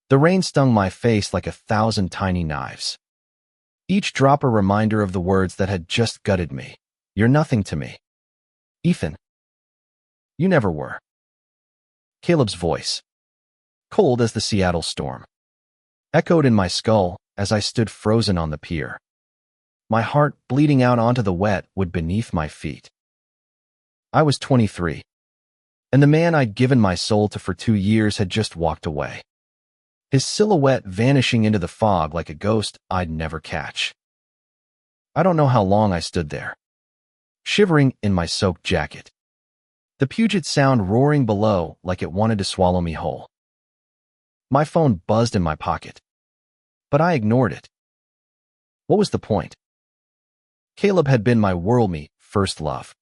The rain stung my face like 1,000 tiny knives. Each drop a reminder of the words that had just gutted me. You're nothing to me. Ethan. You never were. Caleb's voice, cold as the Seattle storm, echoed in my skull as I stood frozen on the pier. My heart bleeding out onto the wet wood beneath my feet. I was 23, and the man I'd given my soul to for 2 years had just walked away, his silhouette vanishing into the fog like a ghost I'd never catch. I don't know how long I stood there, shivering in my soaked jacket, the Puget Sound roaring below like it wanted to swallow me whole. My phone buzzed in my pocket, but I ignored it. What was the point? Caleb had been my world, me first love,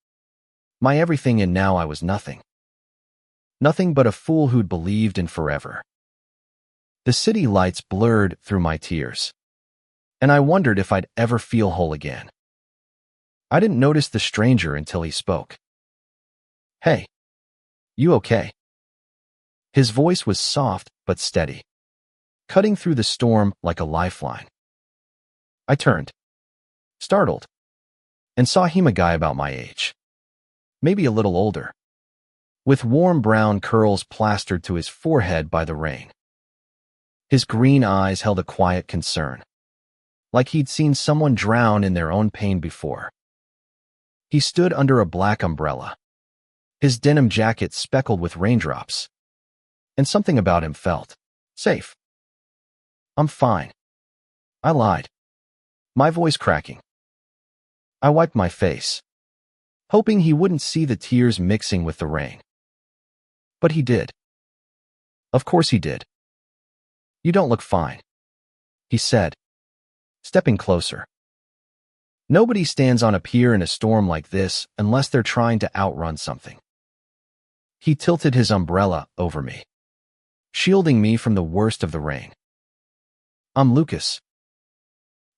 my everything, and now I was nothing. Nothing but a fool who'd believed in forever. The city lights blurred through my tears, and I wondered if I'd ever feel whole again. I didn't notice the stranger until he spoke. Hey, you okay? His voice was soft but steady, cutting through the storm like a lifeline. I turned, startled, and saw him, a guy about my age, maybe a little older, with warm brown curls plastered to his forehead by the rain. His green eyes held a quiet concern, like he'd seen someone drown in their own pain before. He stood under a black umbrella, his denim jacket speckled with raindrops, and something about him felt safe. I'm fine, I lied, my voice cracking. I wiped my face, hoping he wouldn't see the tears mixing with the rain. But he did. Of course he did. You don't look fine, he said, stepping closer. Nobody stands on a pier in a storm like this unless they're trying to outrun something. He tilted his umbrella over me, shielding me from the worst of the rain. I'm Lucas,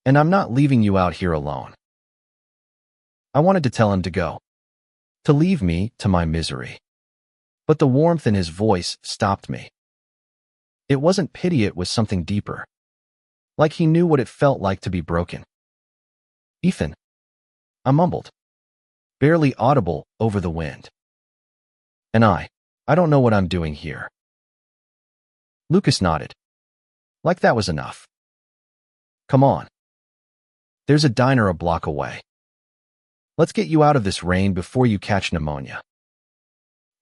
and I'm not leaving you out here alone. I wanted to tell him to go, to leave me to my misery. But the warmth in his voice stopped me. It wasn't pity, it was something deeper, like he knew what it felt like to be broken. Ethan, I mumbled, barely audible over the wind. And I don't know what I'm doing here. Lucas nodded, like that was enough. Come on. There's a diner a block away. Let's get you out of this rain before you catch pneumonia.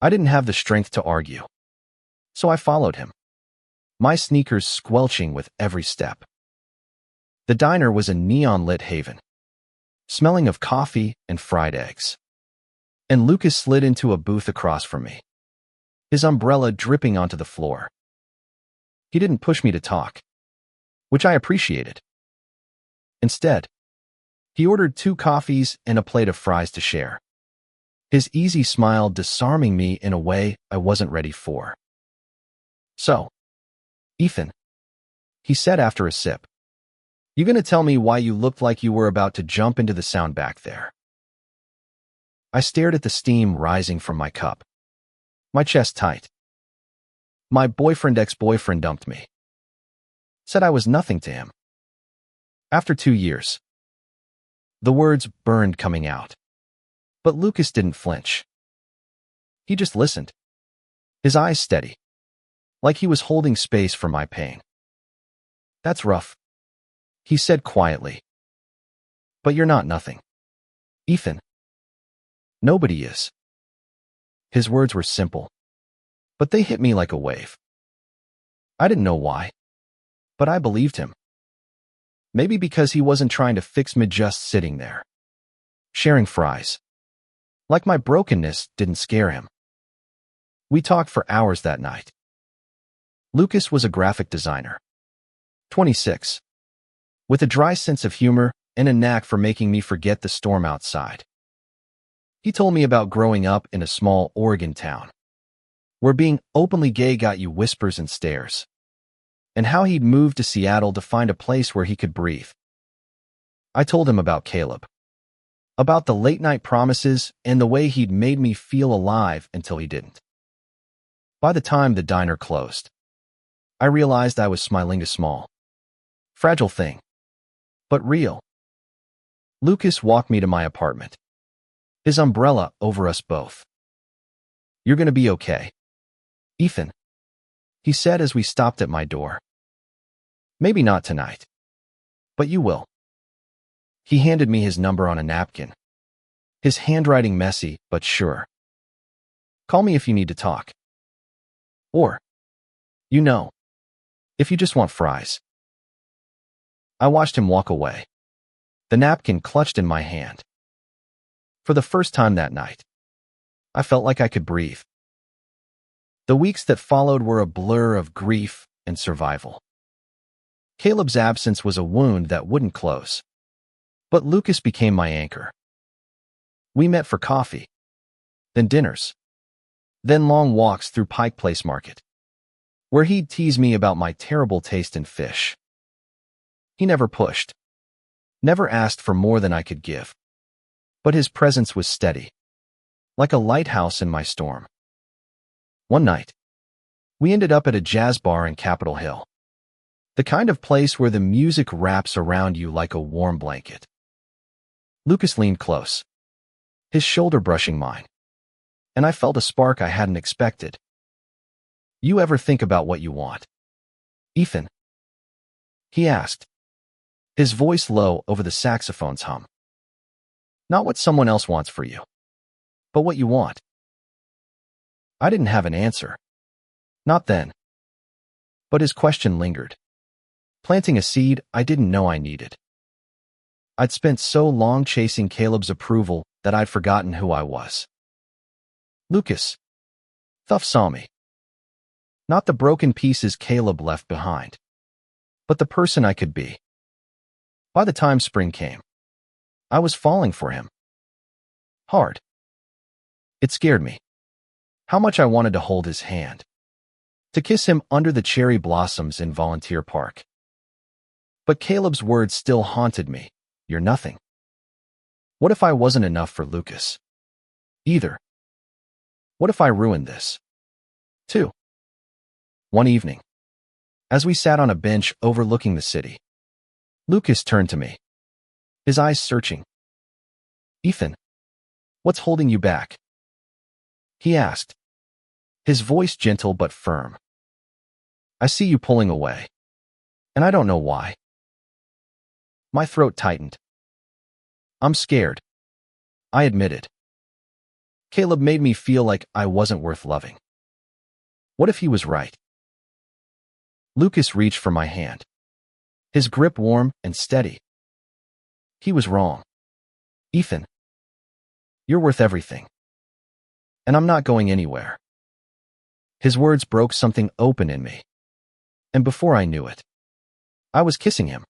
I didn't have the strength to argue, so I followed him, my sneakers squelching with every step. The diner was a neon-lit haven, smelling of coffee and fried eggs. And Lucas slid into a booth across from me, his umbrella dripping onto the floor. He didn't push me to talk, which I appreciated. Instead, he ordered 2 coffees and a plate of fries to share, his easy smile disarming me in a way I wasn't ready for. So, Ethan, he said after a sip, you gonna tell me why you looked like you were about to jump into the Sound back there? I stared at the steam rising from my cup, my chest tight. My ex-boyfriend dumped me, said I was nothing to him. After 2 years. The words burned coming out, but Lucas didn't flinch. He just listened, his eyes steady, like he was holding space for my pain. That's rough, he said quietly. But you're not nothing, Ethan. Nobody is. His words were simple, but they hit me like a wave. I didn't know why, but I believed him. Maybe because he wasn't trying to fix me just sitting there, sharing fries. Like my brokenness didn't scare him. We talked for hours that night. Lucas was a graphic designer, 26, with a dry sense of humor and a knack for making me forget the storm outside. He told me about growing up in a small Oregon town, where being openly gay got you whispers and stares, and how he'd moved to Seattle to find a place where he could breathe. I told him about Caleb, about the late-night promises and the way he'd made me feel alive until he didn't. By the time the diner closed, I realized I was smiling a small, fragile thing, but real. Lucas walked me to my apartment, his umbrella over us both. "You're gonna be okay, Ethan," he said as we stopped at my door. "Maybe not tonight, but you will." He handed me his number on a napkin, his handwriting messy but sure. "Call me if you need to talk. Or, if you just want fries." I watched him walk away, the napkin clutched in my hand. For the first time that night, I felt like I could breathe. The weeks that followed were a blur of grief and survival. Caleb's absence was a wound that wouldn't close, but Lucas became my anchor. We met for coffee, then dinners, then long walks through Pike Place Market, where he'd tease me about my terrible taste in fish. He never pushed, never asked for more than I could give, but his presence was steady, like a lighthouse in my storm. One night, we ended up at a jazz bar in Capitol Hill, the kind of place where the music wraps around you like a warm blanket. Lucas leaned close, his shoulder brushing mine, and I felt a spark I hadn't expected. "You ever think about what you want, Ethan?" he asked, his voice low over the saxophone's hum. "Not what someone else wants for you, but what you want." I didn't have an answer. Not then. But his question lingered, planting a seed I didn't know I needed. I'd spent so long chasing Caleb's approval that I'd forgotten who I was. Lucas. Thuff saw me. Not the broken pieces Caleb left behind, but the person I could be. By the time spring came, I was falling for him. Hard. It scared me. How much I wanted to hold his hand, to kiss him under the cherry blossoms in Volunteer Park. But Caleb's words still haunted me. "You're nothing." What if I wasn't enough for Lucas? Either. What if I ruined this, too? One evening, as we sat on a bench overlooking the city, Lucas turned to me, his eyes searching. "Ethan, what's holding you back?" he asked, his voice gentle but firm. "I see you pulling away, and I don't know why." My throat tightened. "I'm scared," I admitted. Caleb made me feel like I wasn't worth loving. What if he was right? Lucas reached for my hand, his grip warm and steady. He was wrong. "Ethan, you're worth everything. And I'm not going anywhere." His words broke something open in me, and before I knew it, I was kissing him,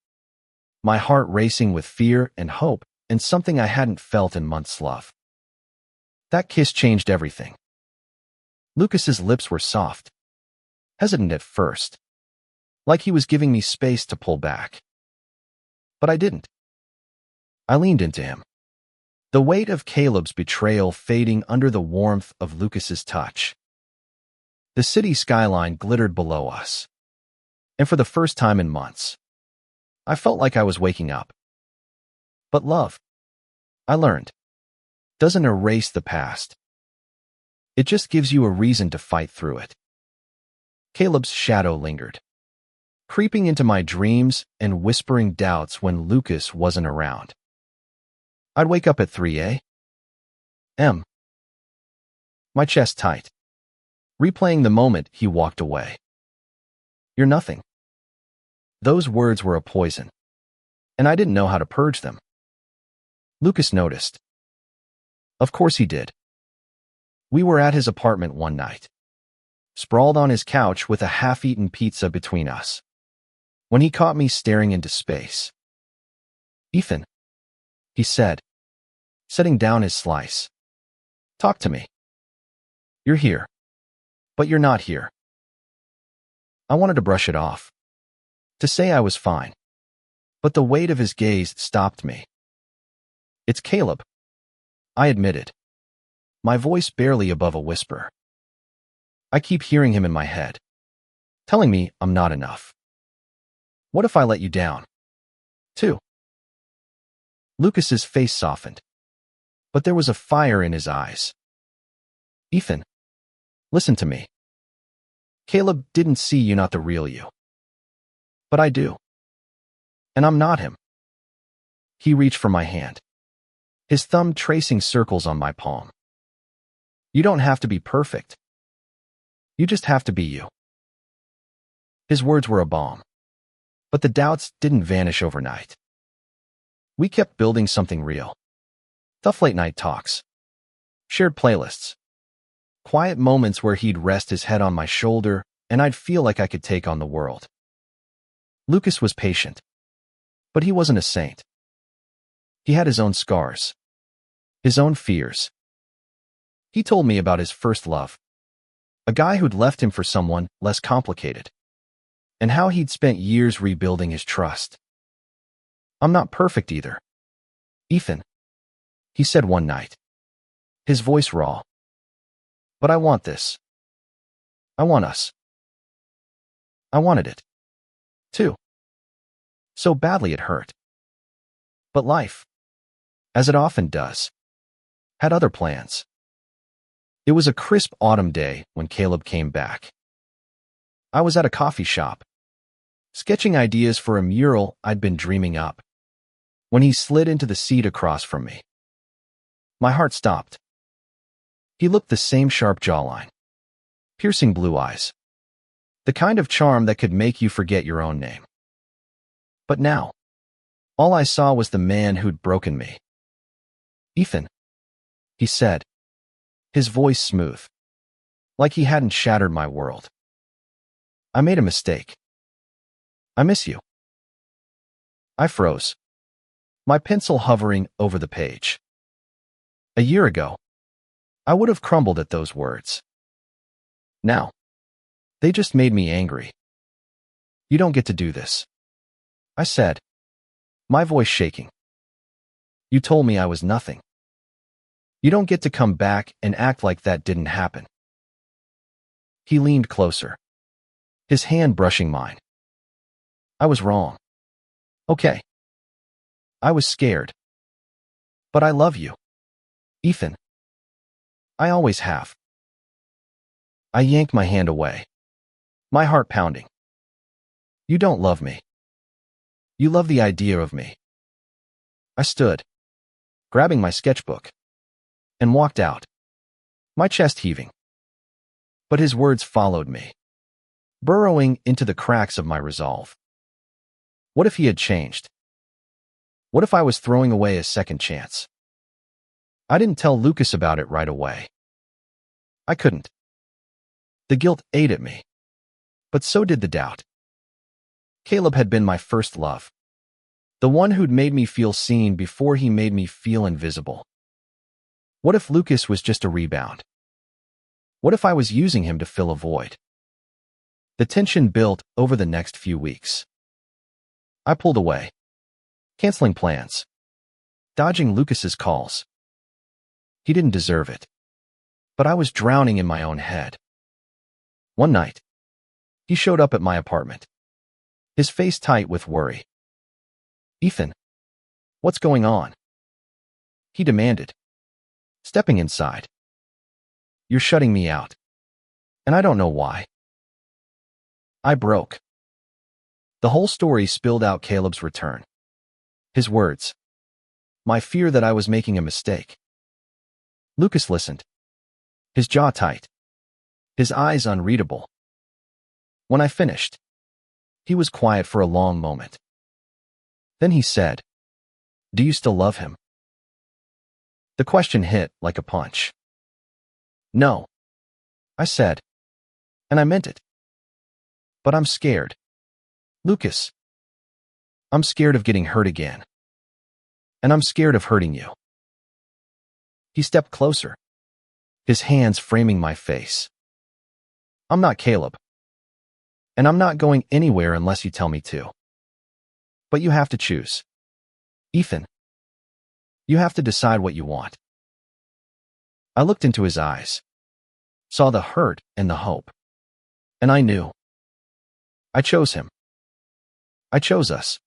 my heart racing with fear and hope and something I hadn't felt in months' love. That kiss changed everything. Lucas's lips were soft, hesitant at first, like he was giving me space to pull back. But I didn't. I leaned into him, the weight of Caleb's betrayal fading under the warmth of Lucas's touch. The city skyline glittered below us, and for the first time in months, I felt like I was waking up. But love, I learned, doesn't erase the past. It just gives you a reason to fight through it. Caleb's shadow lingered, creeping into my dreams and whispering doubts when Lucas wasn't around. I'd wake up at 3 a.m., my chest tight, replaying the moment he walked away. "You're nothing." Those words were a poison, and I didn't know how to purge them. Lucas noticed. Of course he did. We were at his apartment one night, sprawled on his couch with a half-eaten pizza between us, when he caught me staring into space. "Ethan," he said, setting down his slice. "Talk to me. You're here, but you're not here." I wanted to brush it off, to say I was fine, but the weight of his gaze stopped me. "It's Caleb," I admitted, my voice barely above a whisper. "I keep hearing him in my head. telling me I'm not enough. What if I let you down, too? Lucas's face softened, but there was a fire in his eyes. Ethan, listen to me. Caleb didn't see you not the real you. But I do. And I'm not him. He reached for my hand, his thumb tracing circles on my palm. You don't have to be perfect. You just have to be you. His words were a balm, but the doubts didn't vanish overnight. We kept building something real. Tough late-night talks, shared playlists, quiet moments where he'd rest his head on my shoulder and I'd feel like I could take on the world. Lucas was patient, but he wasn't a saint. He had his own scars, his own fears. He told me about his first love, a guy who'd left him for someone less complicated, and how he'd spent years rebuilding his trust. I'm not perfect either, Ethan, he said one night, his voice raw. But I want this. I want us. I wanted it, too. So badly it hurt. But life, as it often does, had other plans. It was a crisp autumn day when Caleb came back. I was at a coffee shop, sketching ideas for a mural I'd been dreaming up, when he slid into the seat across from me. My heart stopped. He looked the same sharp jawline, piercing blue eyes, the kind of charm that could make you forget your own name. But now, all I saw was the man who'd broken me. Ethan, he said, his voice smooth, like he hadn't shattered my world. I made a mistake. I miss you. I froze, my pencil hovering over the page. A year ago, I would have crumbled at those words. Now, they just made me angry. You don't get to do this, I said, my voice shaking. You told me I was nothing. You don't get to come back and act like that didn't happen. He leaned closer, his hand brushing mine. I was wrong. Okay. I was scared. But I love you, Ethan. I always have. I yanked my hand away, my heart pounding. You don't love me. You love the idea of me. I stood, grabbing my sketchbook, and walked out, my chest heaving. But his words followed me, burrowing into the cracks of my resolve. What if he had changed? What if I was throwing away a second chance? I didn't tell Lucas about it right away. I couldn't. The guilt ate at me, but so did the doubt. Caleb had been my first love, the one who'd made me feel seen before he made me feel invisible. What if Lucas was just a rebound? What if I was using him to fill a void? The tension built over the next few weeks. I pulled away, canceling plans, dodging Lucas's calls. He didn't deserve it, but I was drowning in my own head. One night, he showed up at my apartment, his face tight with worry. Ethan, what's going on? He demanded, stepping inside. You're shutting me out, and I don't know why. I broke. The whole story spilled out Caleb's return. His words. My fear that I was making a mistake. Lucas listened, his jaw tight, his eyes unreadable. When I finished, he was quiet for a long moment. Then he said, Do you still love him? The question hit like a punch. No, I said, and I meant it. But I'm scared. Lucas, I'm scared of getting hurt again. And I'm scared of hurting you. He stepped closer, his hands framing my face. I'm not Caleb. And I'm not going anywhere unless you tell me to. But you have to choose. Ethan, you have to decide what you want. I looked into his eyes, saw the hurt and the hope, and I knew I chose him. I chose us.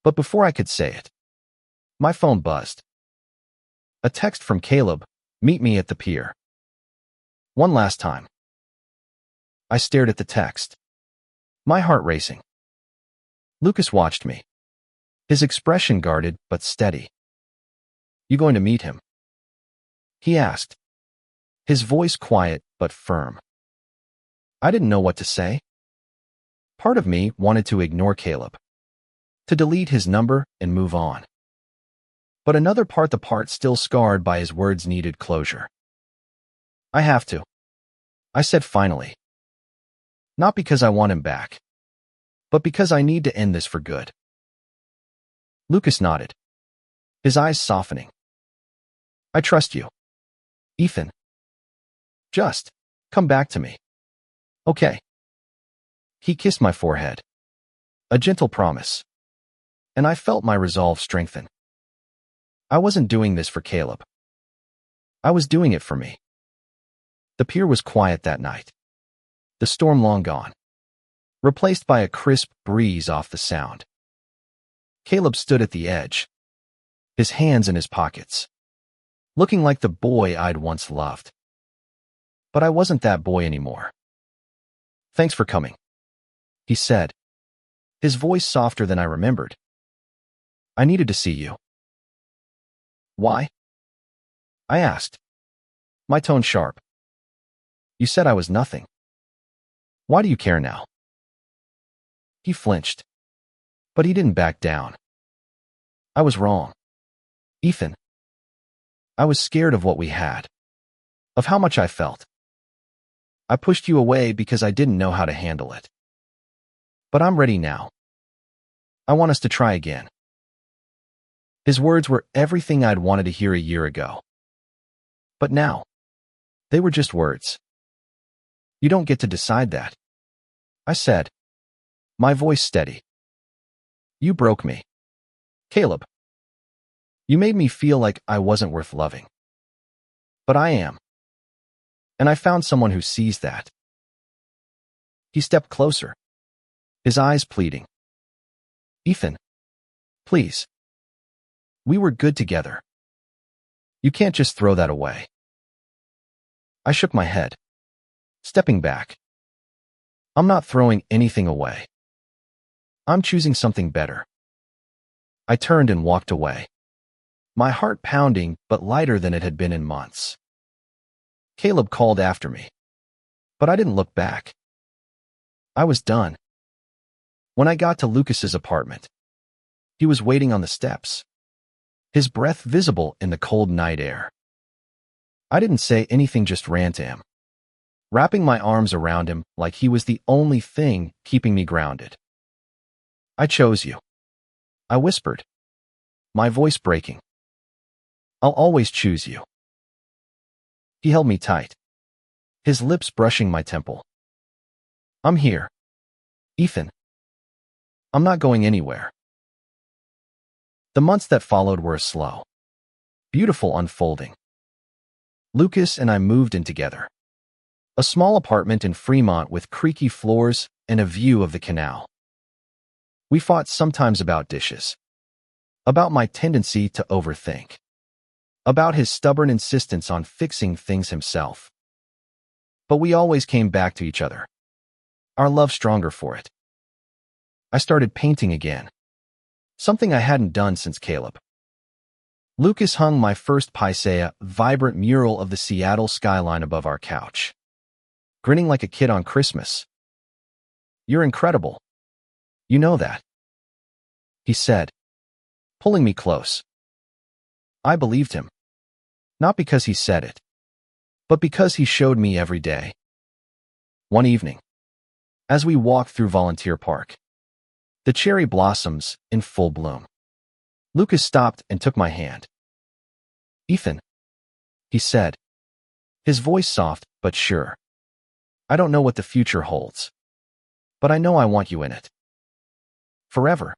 But before I could say it, my phone buzzed. A text from Caleb, meet me at the pier. One last time. I stared at the text, my heart racing. Lucas watched me, his expression guarded but steady. You going to meet him? He asked, his voice quiet but firm. I didn't know what to say. Part of me wanted to ignore Caleb, to delete his number and move on. But another part, the part still scarred by his words, needed closure. I have to, I said finally. Not because I want him back, but because I need to end this for good. Lucas nodded, his eyes softening. I trust you, Ethan. Just come back to me. Okay. He kissed my forehead, a gentle promise, and I felt my resolve strengthen. I wasn't doing this for Caleb. I was doing it for me. The pier was quiet that night, the storm long gone, replaced by a crisp breeze off the Sound. Caleb stood at the edge, his hands in his pockets, looking like the boy I'd once loved. But I wasn't that boy anymore. Thanks for coming, he said, his voice softer than I remembered. I needed to see you. Why? I asked, my tone sharp. You said I was nothing. Why do you care now? He flinched, but he didn't back down. I was wrong, Ethan. I was scared of what we had, of how much I felt. I pushed you away because I didn't know how to handle it. But I'm ready now. I want us to try again. His words were everything I'd wanted to hear a year ago. But now, they were just words. You don't get to decide that, I said, my voice steady. You broke me, Caleb. You made me feel like I wasn't worth loving. But I am. And I found someone who sees that. He stepped closer, his eyes pleading. Ethan, please. We were good together. You can't just throw that away. I shook my head, stepping back. I'm not throwing anything away. I'm choosing something better. I turned and walked away, my heart pounding but lighter than it had been in months. Caleb called after me, but I didn't look back. I was done. When I got to Lucas's apartment, he was waiting on the steps, his breath visible in the cold night air. I didn't say anything, just ran to him, wrapping my arms around him like he was the only thing keeping me grounded. I chose you, I whispered, my voice breaking. I'll always choose you. He held me tight, his lips brushing my temple. I'm here, Ethan. I'm not going anywhere. The months that followed were a slow, beautiful unfolding. Lucas and I moved in together. A small apartment in Fremont with creaky floors and a view of the canal. We fought sometimes about dishes, about my tendency to overthink, about his stubborn insistence on fixing things himself. But we always came back to each other, our love stronger for it. I started painting again, something I hadn't done since Caleb. Lucas hung my first Paisea, vibrant mural of the Seattle skyline above our couch, grinning like a kid on Christmas. You're incredible. You know that, he said, pulling me close. I believed him, not because he said it, but because he showed me every day. One evening, as we walked through Volunteer Park, the cherry blossoms in full bloom, Lucas stopped and took my hand. Ethan, he said, his voice soft but sure. I don't know what the future holds, but I know I want you in it. Forever.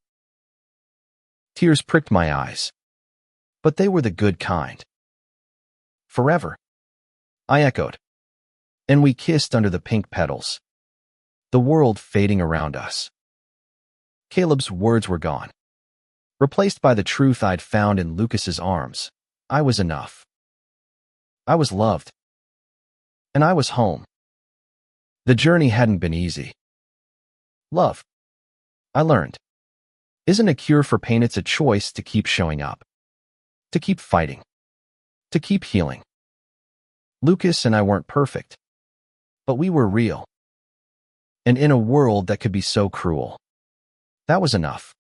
Tears pricked my eyes, but they were the good kind. Forever, I echoed, and we kissed under the pink petals. the world fading around us. Caleb's words were gone, replaced by the truth I'd found in Lucas's arms. I was enough. I was loved. And I was home. The journey hadn't been easy. Love, I learned, isn't a cure for pain. It's a choice to keep showing up, to keep fighting, to keep healing. Lucas and I weren't perfect, but we were real. And in a world that could be so cruel, that was enough.